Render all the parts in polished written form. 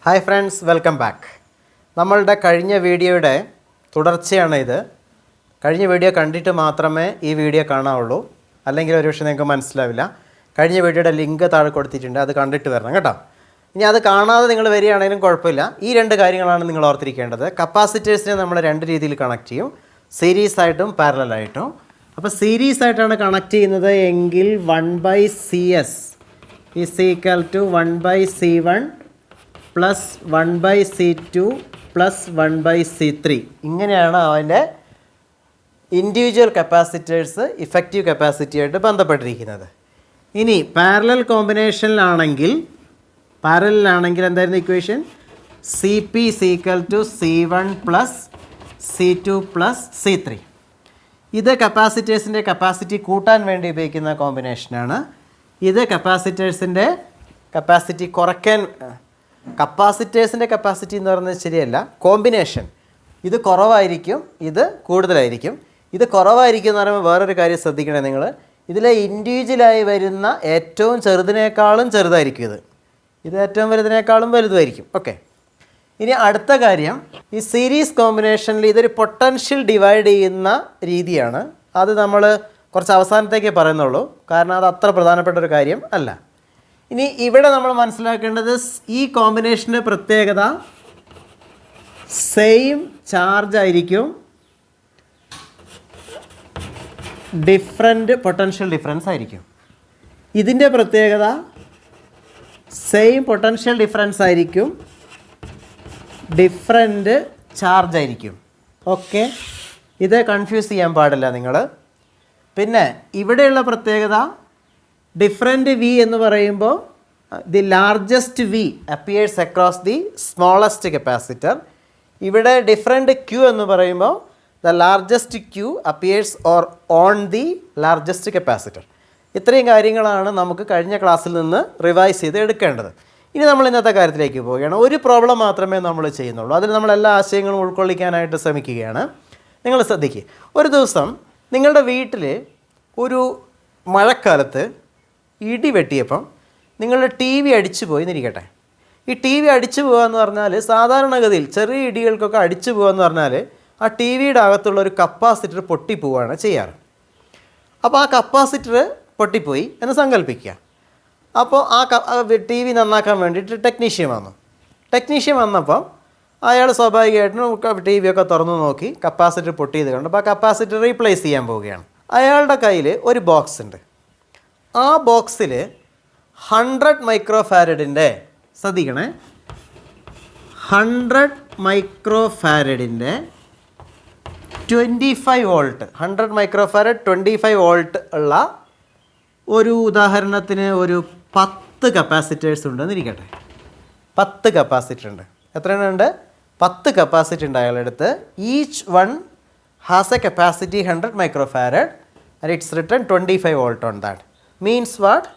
Hi friends, welcome back. നമ്മളുടെ കഴിഞ്ഞ വീഡിയോയുടെ തുടർച്ചയാണ് ഇത്. കഴിഞ്ഞ വീഡിയോ കണ്ടിട്ട് മാത്രമേ ഈ വീഡിയോ കാണാവുള്ളൂ, അല്ലെങ്കിൽ ഒരുപക്ഷെ നിങ്ങൾക്ക് മനസ്സിലാവില്ല. കഴിഞ്ഞ വീഡിയോയുടെ ലിങ്ക് താഴെ കൊടുത്തിട്ടുണ്ട്, അത് കണ്ടിട്ട് വരണം കേട്ടോ. ഇനി അത് കാണാതെ നിങ്ങൾ വരികയാണെങ്കിലും കുഴപ്പമില്ല. ഈ രണ്ട് കാര്യങ്ങളാണ് നിങ്ങൾ ഓർത്തിരിക്കേണ്ടത്. കപ്പാസിറ്റേഴ്സിനെ നമ്മൾ രണ്ട് രീതിയിൽ കണക്ട് ചെയ്യും, സീരീസ് ആയിട്ടും പാരലലായിട്ടും. അപ്പോൾ സീരീസ് ആയിട്ടാണ് കണക്ട് ചെയ്യുന്നത് എങ്കിൽ 1/CS is equal to 1/C1 plus 1/C2 plus 1/C3. ഇങ്ങനെയാണ് അതിൻ്റെ ഇൻഡിവിജ്വൽ കപ്പാസിറ്റേഴ്സ് ഇഫക്റ്റീവ് കപ്പാസിറ്റിയായിട്ട് ബന്ധപ്പെട്ടിരിക്കുന്നത്. ഇനി പാരലലാണെങ്കിൽ എന്തായിരുന്നു equation? CP is equal to C1 plus C2 plus C3. ഇത് കപ്പാസിറ്റേഴ്സിൻ്റെ കപ്പാസിറ്റി കൂട്ടാൻ വേണ്ടി ഉപയോഗിക്കുന്ന കോമ്പിനേഷനാണ്. ഇത് കപ്പാസിറ്റേഴ്സിൻ്റെ കപ്പാസിറ്റി കുറയ്ക്കാൻ, കപ്പാസിറ്റേഴ്സിൻ്റെ കപ്പാസിറ്റി എന്ന് പറയുന്നത് ശരിയല്ല, കോമ്പിനേഷൻ. ഇത് കുറവായിരിക്കും, ഇത് കൂടുതലായിരിക്കും. ഇത് കുറവായിരിക്കും എന്ന് പറയുമ്പോൾ വേറൊരു കാര്യം ശ്രദ്ധിക്കണേ നിങ്ങൾ. ഇതിലെ ഇൻഡിവിജ്വലായി വരുന്ന ഏറ്റവും ചെറുതിനേക്കാളും ചെറുതായിരിക്കും ഇത് ഏറ്റവും വലുതിനേക്കാളും വലുതുമായിരിക്കും. ഓക്കെ, ഇനി അടുത്ത കാര്യം, ഈ സീരീസ് കോമ്പിനേഷനിൽ ഇതൊരു പൊട്ടൻഷ്യൽ ഡിവൈഡ് ചെയ്യുന്ന രീതിയാണ്. അത് നമ്മൾ കുറച്ച് അവസാനത്തേക്കേ പറയുന്നുള്ളൂ, കാരണം അത് അത്ര പ്രധാനപ്പെട്ട ഒരു കാര്യം അല്ല. ഇനി ഇവിടെ നമ്മൾ മനസ്സിലാക്കേണ്ടത് ഈ കോമ്പിനേഷൻ്റെ പ്രത്യേകത സെയിം ചാർജ് ആയിരിക്കും, ഡിഫറൻറ്റ് പൊട്ടൻഷ്യൽ ഡിഫറൻസ് ആയിരിക്കും. ഇതിൻ്റെ പ്രത്യേകത സെയിം പൊട്ടൻഷ്യൽ ഡിഫറൻസ് ആയിരിക്കും, ഡിഫറൻറ്റ് ചാർജ് ആയിരിക്കും. ഓക്കെ, ഇത് കൺഫ്യൂസ് ചെയ്യാൻ പാടില്ല നിങ്ങൾ. പിന്നെ ഇവിടെയുള്ള പ്രത്യേകത ഡിഫറൻറ്റ് വി എന്ന് പറയുമ്പോൾ the largest V appears across the smallest capacitor. ഇവിടെ ഡിഫറൻറ്റ് ക്യൂ എന്ന് പറയുമ്പോൾ the largest Q appears or on the largest capacitor. ഇത്രയും കാര്യങ്ങളാണ് നമുക്ക് കഴിഞ്ഞ ക്ലാസ്സിൽ നിന്ന് റിവൈസ് ചെയ്ത് എടുക്കേണ്ടത്. ഇനി നമ്മൾ ഇന്നത്തെ കാര്യത്തിലേക്ക് പോവുകയാണ്. ഒരു പ്രോബ്ലം മാത്രമേ നമ്മൾ ചെയ്യുന്നുള്ളൂ, അതിൽ നമ്മൾ എല്ലാ ആശയങ്ങളും ഉൾക്കൊള്ളിക്കാനായിട്ട് ശ്രമിക്കുകയാണ്. നിങ്ങൾ ശ്രദ്ധിക്കുക, ഒരു ദിവസം നിങ്ങളുടെ വീട്ടിൽ ഒരു മഴക്കാലത്ത് ഇടി വെട്ടിയപ്പം നിങ്ങളുടെ TV അടിച്ചു പോയി എന്നിരിക്കട്ടെ. ഈ TV അടിച്ചു പോകുക എന്ന് പറഞ്ഞാൽ സാധാരണഗതിയിൽ ചെറിയ ഇടികൾക്കൊക്കെ അടിച്ചു പോകുക എന്ന് പറഞ്ഞാൽ ആ TVയുടെ അകത്തുള്ള ഒരു കപ്പാസിറ്റർ പൊട്ടിപ്പോവുകയാണ് ചെയ്യാറ്. അപ്പോൾ ആ കപ്പാസിറ്റർ പൊട്ടിപ്പോയി എന്ന് സങ്കല്പിക്കുക. അപ്പോൾ ആ TV നന്നാക്കാൻ വേണ്ടിയിട്ട് ടെക്നീഷ്യൻ വന്നപ്പം അയാൾ സ്വാഭാവികമായിട്ടും TV ഒക്കെ തുറന്നു നോക്കി കപ്പാസിറ്റർ പൊട്ടിയത് കണ്ട് അപ്പോൾ ആ കപ്പാസിറ്റർ റീപ്ലേസ് ചെയ്യാൻ പോവുകയാണ്. അയാളുടെ കയ്യിൽ ഒരു ബോക്സ് ഉണ്ട്. ആ ബോക്സിൽ 100 മൈക്രോ ഫാരഡിൻ്റെ, ശ്രദ്ധിക്കണേ, 100 മൈക്രോ ഫാരഡിൻ്റെ 25 വോൾട്ട്, 100 മൈക്രോ ഫാരഡ് 25 വോൾട്ട് ഉള്ള ഒരു ഉദാഹരണത്തിന് ഒരു 10 കപ്പാസിറ്റേഴ്സ് ഉണ്ടെന്നിരിക്കട്ടെ. 10 കപ്പാസിറ്റർ ഉണ്ട്. എത്രയുണ്ട്? 10 കപ്പാസിറ്റർ ഉണ്ട് അയാളെടുത്ത്. Each one has a capacity 100 micro farad and it's written 25 volt on that. Means what?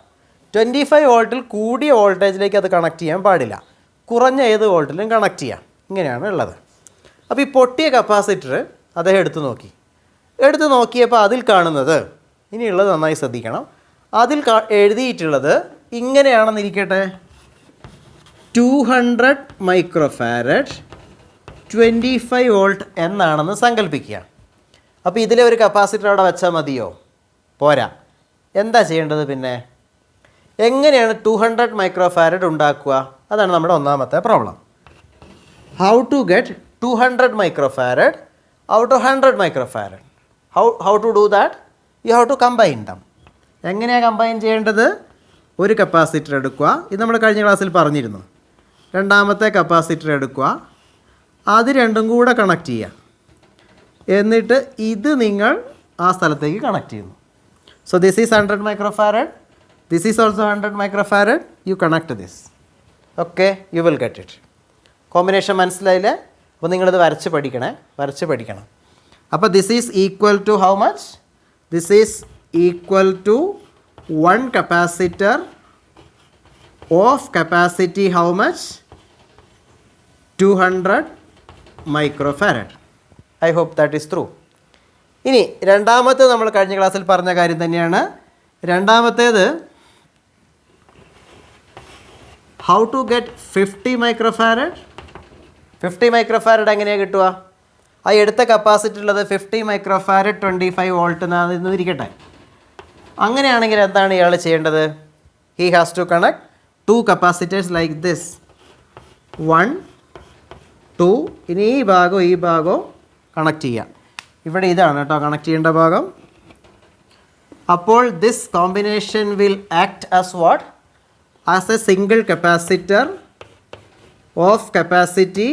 25 വോൾട്ടിൽ കൂടിയ വോൾട്ടേജിലേക്ക് അത് കണക്ട് ചെയ്യാൻ പാടില്ല, കുറഞ്ഞ ഏത് വോൾട്ടിലും കണക്ട് ചെയ്യാം. ഇങ്ങനെയാണ് ഉള്ളത്. അപ്പോൾ ഈ പൊട്ടിയ കപ്പാസിറ്റർ അദ്ദേഹം എടുത്തു നോക്കിയപ്പോൾ അതിൽ കാണുന്നത്, ഇനിയുള്ളത് നന്നായി ശ്രദ്ധിക്കണം, അതിൽ എഴുതിയിട്ടുള്ളത് ഇങ്ങനെയാണെന്നിരിക്കട്ടെ: 200 മൈക്രോ ഫാരഡ് 25 വോൾട്ട് എന്നാണെന്ന് സങ്കല്പിക്കുക. അപ്പോൾ ഇതിലെ ഒരു കപ്പാസിറ്റർ അവിടെ വെച്ചാൽ മതിയോ? പോരാ. എന്താ ചെയ്യേണ്ടത്? പിന്നെ എങ്ങനെയാണ് 200 മൈക്രോ ഫാരഡ് ഉണ്ടാക്കുക? അതാണ് നമ്മുടെ ഒന്നാമത്തെ problem. How to get 200 micro farad out of 100 micro farad. How to do that? You have to combine them. എങ്ങനെയാണ് കമ്പൈൻ ചെയ്യേണ്ടത്? ഒരു കപ്പാസിറ്റർ എടുക്കുക, ഇത് നമ്മൾ കഴിഞ്ഞ ക്ലാസ്സിൽ പറഞ്ഞിരുന്നു. രണ്ടാമത്തെ കപ്പാസിറ്റർ എടുക്കുക, അത് രണ്ടും കൂടെ കണക്ട് ചെയ്യുക. എന്നിട്ട് ഇത് നിങ്ങൾ ആ സ്ഥലത്തേക്ക് കണക്ട് ചെയ്യുന്നു. So this is 100 micro farad, this is also 100 micro farad. You connect this. Okay, you will get it. Combination മനസ്സിലായില്ലേ? അപ്പോൾ നിങ്ങളിത് വരച്ച് പഠിക്കണം. അപ്പോൾ this is equal to how much? This is equal to 1 capacitor of capacity how much? 200 micro farad. I hope that is through. ഇനി രണ്ടാമത്തേത് നമ്മൾ കഴിഞ്ഞ ക്ലാസ്സിൽ പറഞ്ഞ കാര്യം തന്നെയാണ്. രണ്ടാമത്തേത് how to get 50 microfarad? 50 microfarad എങ്ങനെയാണ് കിട്ടുക? ആ എടുത്ത കപ്പാസിറ്റി ഉള്ളത് 50 മൈക്രോഫാരഡ് 25 വോൾട്ട് എന്നാണെന്ന് ഇരിക്കട്ടെ. അങ്ങനെയാണെങ്കിൽ എന്താണ് ഇയാൾ ചെയ്യേണ്ടത്? He has to connect 2 capacitors like this. 1 2. ഇനി ഈ ഭാഗവും കണക്ട് ചെയ്യാം. ഇവിടെ ഇതാണ് കേട്ടോ കണക്ട് ചെയ്യേണ്ട ഭാഗം. അപ്പോൾ this combination will act as what? As a single capacitor of capacity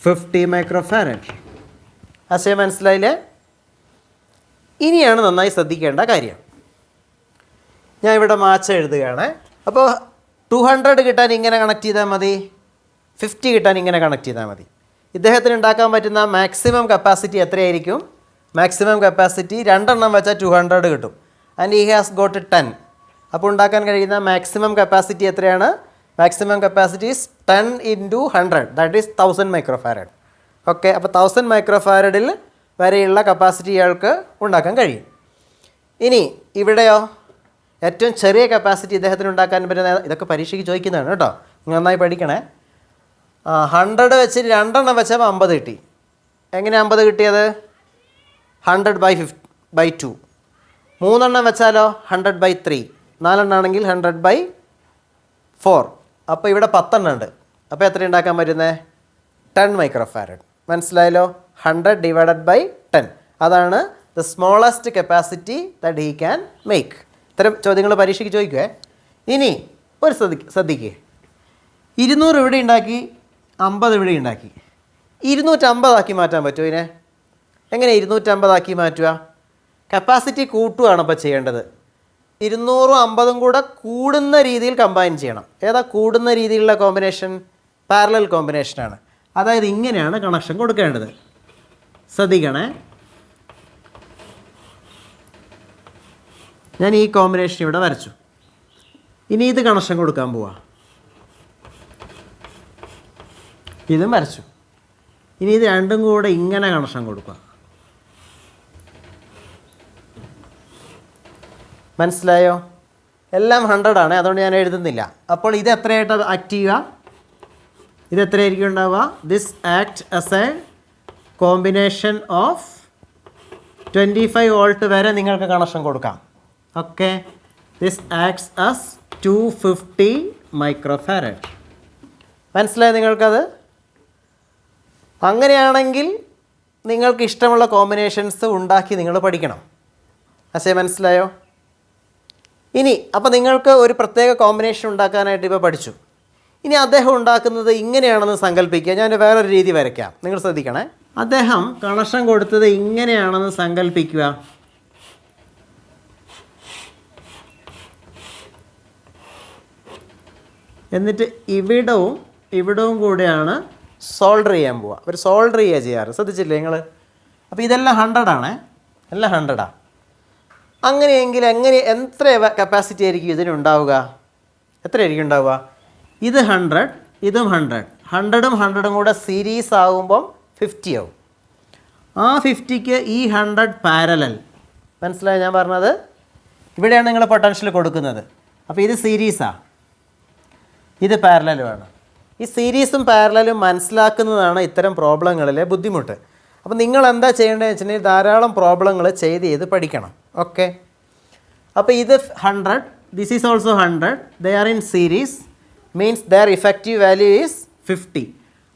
50 microfarad. ആശയം മനസ്സിലായില്ലേ? ഇനിയാണ് നന്നായി ശ്രദ്ധിക്കേണ്ട കാര്യം. ഞാൻ ഇവിടെ മാച്ച് എഴുതുകയാണ്. അപ്പോൾ 200 കിട്ടാൻ ഇങ്ങനെ കണക്ട് ചെയ്താൽ മതി, 50 കിട്ടാൻ ഇങ്ങനെ കണക്ട് ചെയ്താൽ മതി. ഇദ്ദേഹത്തിന് ഉണ്ടാക്കാൻ പറ്റുന്ന മാക്സിമം കപ്പാസിറ്റി എത്രയായിരിക്കും? മാക്സിമം കപ്പാസിറ്റി 2 എണ്ണം വെച്ചാൽ 200 കിട്ടും. And he has got 10. അപ്പോൾ ഉണ്ടാക്കാൻ കഴിയുന്ന മാക്സിമം കപ്പാസിറ്റി എത്രയാണ്? Maximum capacity is 10 × 100, that is 1000 microfarad. Okay, അപ്പോൾ 1000 മൈക്രോഫാരഡിൽ വരെയുള്ള കപ്പാസിറ്റി ഇയാൾക്ക് ഉണ്ടാക്കാൻ കഴിയും. ഇനി ഇവിടെയോ ഏറ്റവും ചെറിയ കപ്പാസിറ്റി ഇദ്ദേഹത്തിന് ഉണ്ടാക്കാൻ പറ്റുന്ന, ഇതൊക്കെ പരീക്ഷയ്ക്ക് ചോദിക്കുന്നതാണ് കേട്ടോ, നന്നായി പഠിക്കണേ. 100 വെച്ച് 2 എണ്ണം വെച്ചാൽ 50 കിട്ടി. എങ്ങനെ 50 കിട്ടിയത്? 100/2. 3 എണ്ണം വെച്ചാലോ 100/3. 4 എണ്ണം ആണെങ്കിൽ 100/4. അപ്പോൾ ഇവിടെ 10 എണ്ണം ഉണ്ട്. അപ്പോൾ എത്ര ഉണ്ടാക്കാൻ പറ്റുന്നത്? 10 മൈക്രോഫാരഡ്. മനസ്സിലായല്ലോ? 100 / 10. അതാണ് the smallest capacity that he can make. ഇത്തരം ചോദ്യങ്ങൾ പരീക്ഷയ്ക്ക് ചോദിക്കുവേ. ഇനി ഒരു ശ്രദ്ധിക്കുക. 200 ഇവിടെ ഉണ്ടാക്കി, 50 ഇവിടെ ഉണ്ടാക്കി. 250 ആക്കി മാറ്റാൻ പറ്റുമോ ഇതിനെ? എങ്ങനെ 250 ആക്കി മാറ്റുക? കപ്പാസിറ്റി കൂട്ടുകയാണ് അപ്പോൾ ചെയ്യേണ്ടത്. 200ഉം 50ഉം കൂടെ കൂടുന്ന രീതിയിൽ കമ്പൈൻ ചെയ്യണം. ഏതാ കൂടുന്ന രീതിയിലുള്ള കോമ്പിനേഷൻ? പാരലൽ കോമ്പിനേഷനാണ്. അതായത് ഇങ്ങനെയാണ് കണക്ഷൻ കൊടുക്കേണ്ടത്. ശ്രദ്ധിക്കണേ, ഞാൻ ഈ കോമ്പിനേഷൻ ഇവിടെ വരച്ചു. ഇനി ഇത് കണക്ഷൻ കൊടുക്കാൻ പോവാ. ഇതും വരച്ചു. ഇനി ഇത് രണ്ടും കൂടെ ഇങ്ങനെ കണക്ഷൻ കൊടുക്കുക. മനസ്സിലായോ? എല്ലാം 100 ആണ്, അതുകൊണ്ട് ഞാൻ എഴുതുന്നില്ല. അപ്പോൾ ഇത് എത്രയായിട്ട് ആക്ട് ചെയ്യുക? ഇത് എത്രയായിരിക്കും ഉണ്ടാവുക? This act as A combination of 25 volt വരെ നിങ്ങൾക്ക് കണക്ഷൻ കൊടുക്കാം. Okay, this acts as 250 microfarad. മനസ്സിലായോ നിങ്ങൾക്കത്? അങ്ങനെയാണെങ്കിൽ നിങ്ങൾക്ക് ഇഷ്ടമുള്ള കോമ്പിനേഷൻസ് ഉണ്ടാക്കി നിങ്ങൾ പഠിക്കണം. അശേ മനസ്സിലായോ? ഇനി അപ്പോൾ നിങ്ങൾക്ക് ഒരു പ്രത്യേക കോമ്പിനേഷൻ ഉണ്ടാക്കാനായിട്ട് ഇപ്പോൾ പഠിച്ചു. ഇനി അദ്ദേഹം ഉണ്ടാക്കുന്നത് ഇങ്ങനെയാണെന്ന് സങ്കല്പിക്കുക. ഞാൻ വേറൊരു രീതി വരയ്ക്കാം, നിങ്ങൾ ശ്രദ്ധിക്കണേ. അദ്ദേഹം കണക്ഷൻ കൊടുത്തത് ഇങ്ങനെയാണെന്ന് സങ്കല്പിക്കുക. എന്നിട്ട് ഇവിടവും കൂടെയാണ് സോൾഡർ ചെയ്യാൻ പോവുക. ഒരു സോൾഡർ ചെയ്യാറ് ശ്രദ്ധിച്ചില്ലേ നിങ്ങൾ? അപ്പോൾ ഇതെല്ലാം 100 ആണ്, എല്ലാം 100 ആണ്. അങ്ങനെയെങ്കിൽ എത്ര കപ്പാസിറ്റി ആയിരിക്കും ഇതിനുണ്ടാവുക? എത്രയായിരിക്കും ഉണ്ടാവുക? ഇത് 100, ഇതും 100. 100ഉം 100ഉം കൂടെ സീരീസ് ആകുമ്പം 50 ആവും. ആ 50ക്ക് ഈ 100 പാരലൽ. മനസ്സിലായോ ഞാൻ പറഞ്ഞത്? ഇവിടെയാണ് നിങ്ങൾ പൊട്ടൻഷ്യൽ കൊടുക്കുന്നത്. അപ്പോൾ ഇത് സീരീസാണ്, ഇത് പാരലലുമാണ്. ഈ സീരീസും പാരലലും മനസ്സിലാക്കുന്നതാണ് ഇത്തരം പ്രോബ്ലങ്ങളിലെ ബുദ്ധിമുട്ട്. അപ്പോൾ നിങ്ങൾ എന്താ ചെയ്യേണ്ടതെന്ന് വെച്ചിട്ടുണ്ടെങ്കിൽ ധാരാളം പ്രോബ്ലങ്ങൾ ചെയ്ത് പഠിക്കണം. ഓക്കെ, അപ്പോൾ ഇത് 100, this is also 100, they are in series, means their effective value is 50.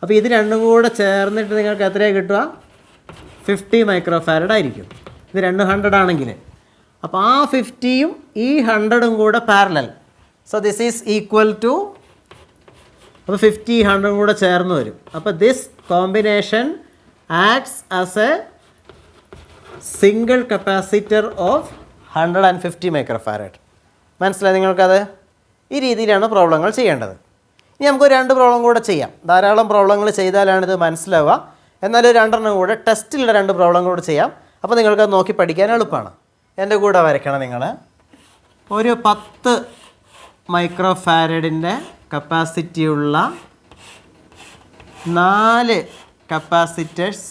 അപ്പോൾ ഇത് രണ്ടും കൂടെ ചേർന്നിട്ട് നിങ്ങൾക്ക് എത്രയാണ് കിട്ടുക? 50 മൈക്രോഫാരഡ് ആയിരിക്കും. ഇത് രണ്ടും 100 ആണെങ്കിൽ. അപ്പോൾ ആ 50യും ഈ 100ഉം കൂടെ parallel. So this is equal to, അപ്പോൾ 50 100ഉം കൂടെ ചേർന്ന് വരും. അപ്പോൾ this combination acts as a single capacitor of 150 microfarad. മനസ്സിലായി നിങ്ങൾക്കത്? ഈ രീതിയിലാണ് പ്രോബ്ലങ്ങൾ ചെയ്യേണ്ടത്. ഇനി നമുക്ക് 2 പ്രോബ്ലം കൂടെ ചെയ്യാം. ധാരാളം പ്രോബ്ലങ്ങൾ ചെയ്താലാണിത് മനസ്സിലാവുക. എന്നാലും 2 എണ്ണം കൂടെ ടെസ്റ്റിലുള്ള 2 പ്രോബ്ലം കൂടെ ചെയ്യാം. അപ്പോൾ നിങ്ങൾക്കത് നോക്കി പഠിക്കാൻ എളുപ്പമാണ്. എൻ്റെ കൂടെ വരയ്ക്കണം നിങ്ങൾ. ഒരു 10 മൈക്രോഫാരഡിൻ്റെ കപ്പാസിറ്റിയുള്ള 4 കപ്പാസിറ്റേഴ്സ്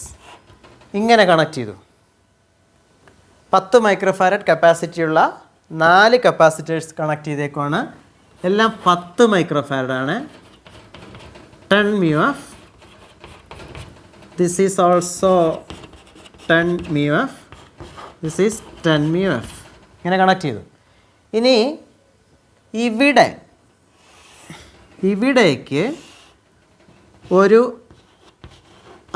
ഇങ്ങനെ കണക്ട് ചെയ്തു. 10 മൈക്രോഫാരഡ് കപ്പാസിറ്റിയുള്ള 4 കപ്പാസിറ്റേഴ്സ് കണക്ട് ചെയ്തേക്കുവാണ്. എല്ലാം 10 micro ഫാരഡാണ്. 10 mu f. This is also 10 mu f. This is 10 mu f. ഇങ്ങനെ കണക്ട് ചെയ്തു. ഇനി ഇവിടേക്ക് ഒരു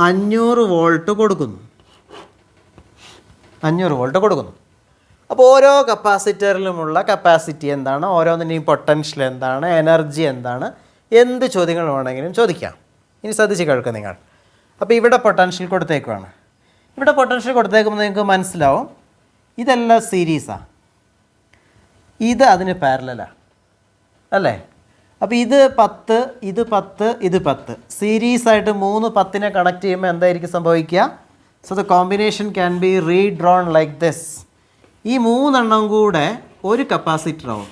500 വോൾട്ട് കൊടുക്കുന്നു. അപ്പോൾ ഓരോ കപ്പാസിറ്ററിലുമുള്ള കപ്പാസിറ്റി എന്താണ്, ഓരോന്നിൻ്റെയും പൊട്ടൻഷ്യൽ എന്താണ്, എനർജി എന്താണ്, എന്ത് ചോദ്യങ്ങൾ വേണമെങ്കിലും ചോദിക്കാം. ഇനി ശ്രദ്ധിച്ച് കേൾക്കുക നിങ്ങൾ. അപ്പോൾ ഇവിടെ പൊട്ടൻഷ്യൽ കൊടുത്തേക്കുവാണ്. ഇവിടെ പൊട്ടൻഷ്യൽ കൊടുത്തേക്കുമ്പോൾ നിങ്ങൾക്ക് മനസ്സിലാവും ഇതെല്ലാം സീരീസാണ്, ഇത് അതിന് പാരലലാണ് അല്ലേ. അപ്പോൾ ഇത് 10, ഇത് 10, ഇത് 10 സീരീസായിട്ട് 3 10നെ കണക്ട് ചെയ്യുമ്പോൾ എന്തായിരിക്കും സംഭവിക്കുക? So the combination can be redrawn like this. ഈ 3 കൂടെ ഒരു കപ്പാസിറ്റർ ആവും.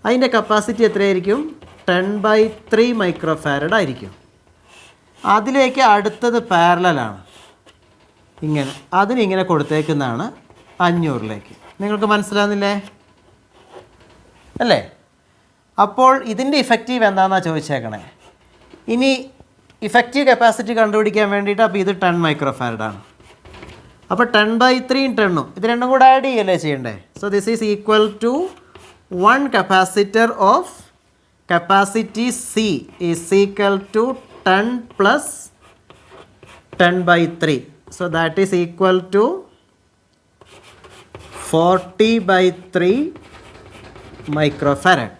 അതിൻ്റെ കപ്പാസിറ്റി എത്രയായിരിക്കും? 10/3 മൈക്രോ ഫാരഡ് ആയിരിക്കും. അതിലേക്ക് അടുത്തത് പാരലലാണ്, ഇങ്ങനെ അതിനിങ്ങനെ കൊടുത്തേക്കുന്നതാണ് 500ലേക്ക്. നിങ്ങൾക്ക് മനസ്സിലാകുന്നില്ലേ അല്ലേ? അപ്പോൾ ഇതിൻ്റെ ഇഫക്റ്റീവ് എന്താണെന്നാണ് ചോദിച്ചേക്കണേ. ഇനി ഇഫക്റ്റീവ് കപ്പാസിറ്റി കണ്ടുപിടിക്കാൻ വേണ്ടിയിട്ട് അപ്പോൾ ഇത് 10 മൈക്രോ ഫാരഡാണ്. അപ്പോൾ 10/3 10 ഇത് രണ്ടും കൂടെ ആഡ് ചെയ്യല്ലേ ചെയ്യണ്ടേ. So this is equal to 1 capacitor of capacity C is equal to 10 plus 10/3. So that is equal to 40/3 micro farad.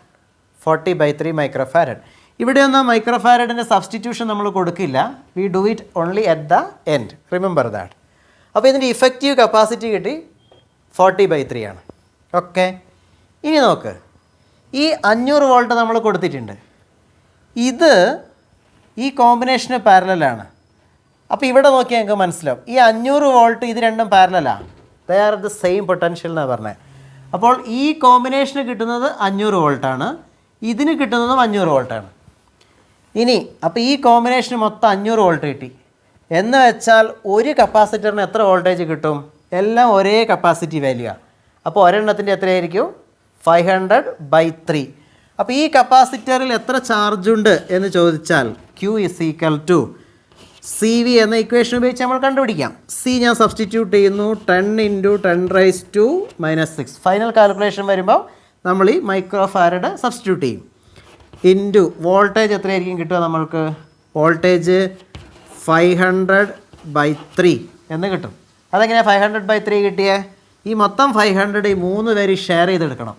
40/3 micro farad. ഇവിടെയൊന്നും മൈക്രോ ഫാരഡിൻ്റെ സബ്സ്റ്റിറ്റ്യൂഷൻ നമ്മൾ കൊടുക്കില്ല. We do it only at the end. Remember that. അപ്പോൾ ഇതിൻ്റെ effective capacity കിട്ടി 40/3 ആണ്. Okay, ഇനി നോക്ക്, ഈ 500 വോൾട്ട് നമ്മൾ കൊടുത്തിട്ടുണ്ട്. ഇത് ഈ കോമ്പിനേഷന് പാരലലാണ്. അപ്പോൾ ഇവിടെ നോക്കിയാൽ നിങ്ങൾക്ക് മനസ്സിലാവും ഈ 500 വോൾട്ട് ഇത് രണ്ടും പാരലലാണ്. They are the same potential എന്നാണ് പറഞ്ഞത്. അപ്പോൾ ഈ കോമ്പിനേഷന് കിട്ടുന്നത് 500 വോൾട്ടാണ്, ഇതിന് കിട്ടുന്നതും 500 വോൾട്ടാണ്. ഇനി അപ്പോൾ ഈ കോമ്പിനേഷന് മൊത്തം 500 വോൾട്ട് കിട്ടി എന്ന് വെച്ചാൽ ഒരു കപ്പാസിറ്ററിന് എത്ര വോൾട്ടേജ് കിട്ടും? എല്ലാം ഒരേ കപ്പാസിറ്റി വാല്യൂയാണ്. അപ്പോൾ ഒരെണ്ണത്തിൻ്റെ എത്രയായിരിക്കും? 500/3. അപ്പോൾ ഈ കപ്പാസിറ്ററിൽ എത്ര ചാർജുണ്ട് എന്ന് ചോദിച്ചാൽ Q is equal to CV എന്ന ഇക്വേഷൻ ഉപയോഗിച്ച് നമ്മൾ കണ്ടുപിടിക്കാം. C ഞാൻ സബ്സ്റ്റിറ്റ്യൂട്ട് ചെയ്യുന്നു. 10 × 10⁻⁻⁶. ഫൈനൽ കാൽക്കുലേഷൻ വരുമ്പോൾ നമ്മൾ ഈ മൈക്രോ ഫാരഡ് സബ്സ്റ്റിറ്റ്യൂട്ട് ചെയ്യും. ഇൻറ്റു വോൾട്ടേജ് എത്രയായിരിക്കും കിട്ടുക നമ്മൾക്ക്? വോൾട്ടേജ് 500/3 എന്ന് കിട്ടും. അതെങ്ങനെയാണ് 500/3 കിട്ടിയേ? ഈ മൊത്തം 500 ഈ 3 പേര് ഷെയർ ചെയ്തെടുക്കണം.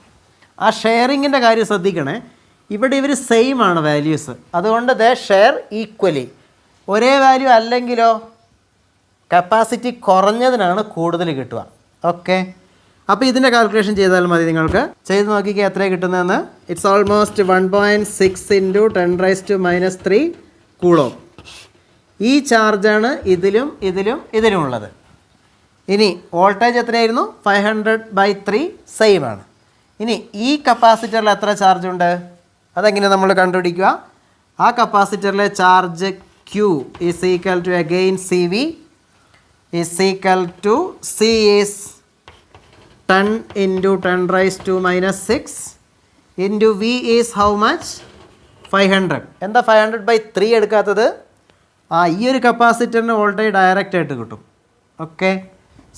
ആ ഷെയറിങ്ങിൻ്റെ കാര്യം ശ്രദ്ധിക്കണേ. ഇവിടെ ഇവർ സെയിം ആണ് വാല്യൂസ്, അതുകൊണ്ട് ദേ ഷെയർ ഈക്വലി. ഒരേ വാല്യൂ അല്ലെങ്കിലോ കപ്പാസിറ്റി കുറഞ്ഞതിനാണ് കൂടുതൽ കിട്ടുക. ഓക്കെ, അപ്പോൾ ഇതിൻ്റെ കാൽക്കുലേഷൻ ചെയ്താൽ മതി. നിങ്ങൾക്ക് ചെയ്ത് നോക്കിക്കുക എത്രയാണ് കിട്ടുന്നതെന്ന്. It's almost 1.6 × 10⁻³ coulomb. ഈ ചാർജാണ് ഇതിലും ഉള്ളത്. ഇനി വോൾട്ടേജ് എത്രയായിരുന്നു? 500/3 സെയിം ആണ്. ഇനി ഈ കപ്പാസിറ്ററിൽ എത്ര ചാർജ് ഉണ്ട്? അതെങ്ങനെ നമ്മൾ കണ്ടുപിടിക്കുക? ആ കപ്പാസിറ്ററിലെ charge Q is equal to again CV is equal to C is 10 × 10⁻⁻⁶ into V is how much? 500. എന്താ 500/3 എടുക്കാത്തത്? ഈ ഒരു കപ്പാസിറ്ററിന് വോൾട്ടേജ് ഡയറക്റ്റ് ആയിട്ട് കിട്ടും. Okay,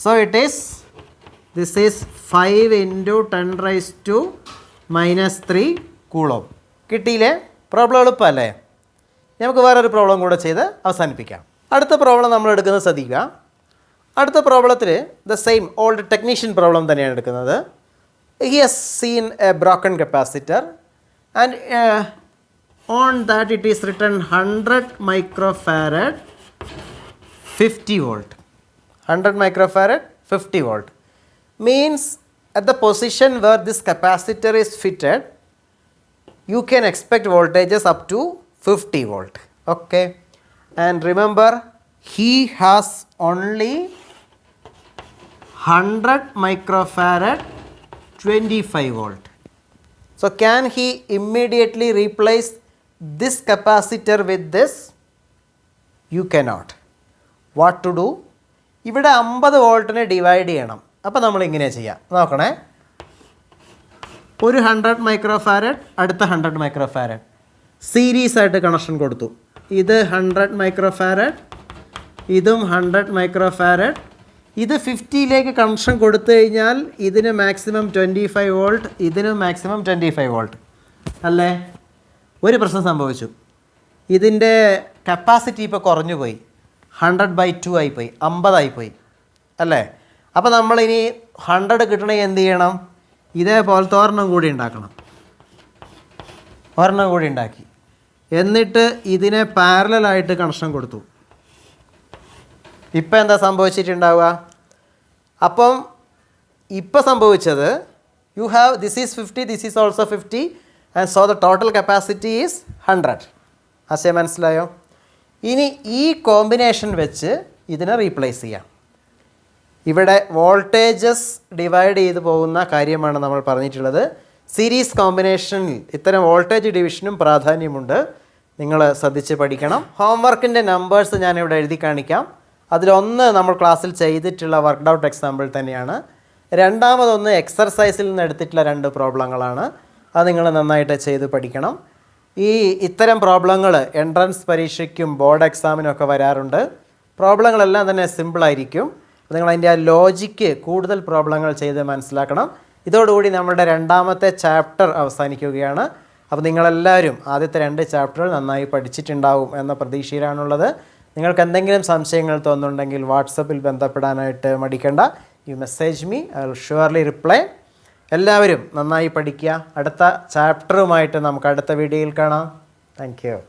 so it is this is 5 × 10⁻³ coulomb. കിട്ടിയില്ലേ? പ്രോബ്ലം എളുപ്പമല്ലേ? നമുക്ക് വേറൊരു പ്രോബ്ലം കൂടെ ചെയ്ത് അവസാനിപ്പിക്കാം. അടുത്ത പ്രോബ്ലം നമ്മൾ എടുക്കുന്നത് ശ്രദ്ധിക്കുക. അടുത്ത പ്രോബ്ലത്തിൽ the same old technician problem തന്നെയാണ് എടുക്കുന്നത്. He has seen a broken capacitor and on that it is written 100 microfarad 50 volt. 100 microfarad 50 volt means at the position where this capacitor is fitted you can expect voltages up to 50 volt. Okay, and remember he has only 100 microfarad 25 volt. So can he immediately replace this capacitor with this? You cannot. What to do? ഇവിടെ 50 വോൾട്ടിനെ divide ചെയ്യണം. അപ്പോൾ നമ്മൾ ഇങ്ങനെ ചെയ്യാം. നോക്കണേ, ഒരു 100 micro farad, അടുത്ത 100 micro farad series ആയിട്ട് കണക്ഷൻ കൊടുത്തു. ഇത് 100 മൈക്രോ ഫാരഡ്, ഇതും 100 മൈക്രോ ഫാരഡ്. ഇത് 50ലേക്ക് കണക്ഷൻ കൊടുത്തു കഴിഞ്ഞാൽ ഇതിന് മാക്സിമം 25 വോൾട്ട്, ഇതിന് മാക്സിമം 25 വോൾട്ട് അല്ലേ? ഒരു പ്രശ്നം സംഭവിച്ചു, ഇതിൻ്റെ കപ്പാസിറ്റി ഇപ്പോൾ കുറഞ്ഞു പോയി, 100/2 ആയിപ്പോയി, 50 ആയിപ്പോയി അല്ലേ? അപ്പോൾ നമ്മളിനി 100 കിട്ടണമെങ്കിൽ എന്ത് ചെയ്യണം? ഇതേപോലത്തെ ഒരെണ്ണം കൂടി ഉണ്ടാക്കണം. ഒരെണ്ണം കൂടി ഉണ്ടാക്കി, എന്നിട്ട് ഇതിനെ പാരലായിട്ട് കണക്ഷൻ കൊടുത്തു. ഇപ്പം എന്താ സംഭവിച്ചിട്ടുണ്ടാവുക? അപ്പം ഇപ്പം സംഭവിച്ചത്, you have this is 50, this is also 50 and so the total capacity is 100. ആശയം മനസ്സിലായോ? ഇനി ഈ കോമ്പിനേഷൻ വെച്ച് ഇതിനെ റീപ്ലേസ് ചെയ്യാം. ഇവിടെ വോൾട്ടേജസ് ഡിവൈഡ് ചെയ്ത് പോകുന്ന കാര്യമാണ് നമ്മൾ പറഞ്ഞിട്ടുള്ളത്. സീരീസ് കോമ്പിനേഷനിൽ ഇത്തരം വോൾട്ടേജ് ഡിവിഷനും പ്രാധാന്യമുണ്ട്. നിങ്ങൾ ശ്രദ്ധിച്ച് പഠിക്കണം. ഹോംവർക്കിൻ്റെ നമ്പേഴ്സ് ഞാനിവിടെ എഴുതി കാണിക്കാം. അതിലൊന്ന് നമ്മൾ ക്ലാസ്സിൽ ചെയ്തിട്ടുള്ള വർക്ക്ഡ് ഔട്ട് എക്സാമ്പിൾ തന്നെയാണ്. രണ്ടാമതൊന്ന് എക്സർസൈസിൽ നിന്ന് എടുത്തിട്ടുള്ള 2 പ്രോബ്ലങ്ങളാണ്. അത് നിങ്ങൾ നന്നായിട്ട് ചെയ്ത് പഠിക്കണം. ഇത്തരം പ്രോബ്ലങ്ങൾ എൻട്രൻസ് പരീക്ഷയ്ക്കും ബോർഡ് എക്സാമിനും ഒക്കെ വരാറുണ്ട്. പ്രോബ്ലങ്ങളെല്ലാം തന്നെ സിമ്പിളായിരിക്കും. നിങ്ങൾ അതിൻ്റെ ആ ലോജിക്ക് കൂടുതൽ പ്രോബ്ലങ്ങൾ ചെയ്ത് മനസ്സിലാക്കണം. ഇതോടുകൂടി നമ്മുടെ 2ാമത്തെ ചാപ്റ്റർ അവസാനിക്കുകയാണ്. അപ്പോൾ നിങ്ങളെല്ലാവരും ആദ്യത്തെ 2 ചാപ്റ്ററുകൾ നന്നായി പഠിച്ചിട്ടുണ്ടാവും എന്ന പ്രതീക്ഷയിലാണുള്ളത്. നിങ്ങൾക്ക് എന്തെങ്കിലും സംശയങ്ങൾ തോന്നുന്നുണ്ടെങ്കിൽ വാട്സപ്പിൽ ബന്ധപ്പെടാനായിട്ട് മടിക്കേണ്ട. You message me, I will surely reply. എല്ലാവരും നന്നായി പഠിക്കുക. അടുത്ത ചാപ്റ്ററുമായിട്ട് നമുക്ക് അടുത്ത വീഡിയോയിൽ കാണാം. Thank U.